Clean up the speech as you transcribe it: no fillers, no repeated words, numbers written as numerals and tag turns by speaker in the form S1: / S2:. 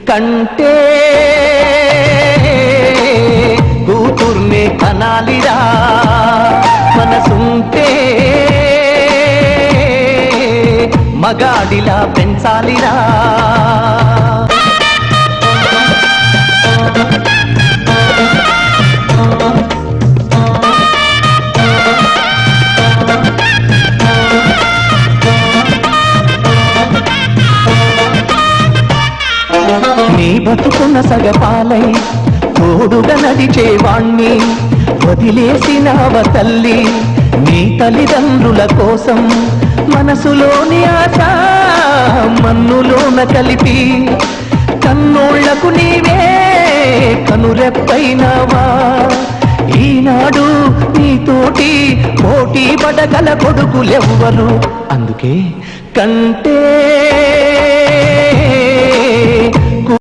S1: కంటే కూతుర్నే కనాలిరా మనసుంటే మగాడిలా పెంచాలిరా నీ బతుకున్న సగపాలై తోడుగా నడిచేవాణ్ణి వదిలేసినావ తల్లి నీ తల్లిదండ్రుల కోసం మనసులోని ఆశ మన్నులోన కలిపి కన్నోళ్లకు నీవే కనురెప్పైనావా ఈనాడు నీతోటి పోటీ పడగల కొడుకులెవ్వరు అందుకే కంటే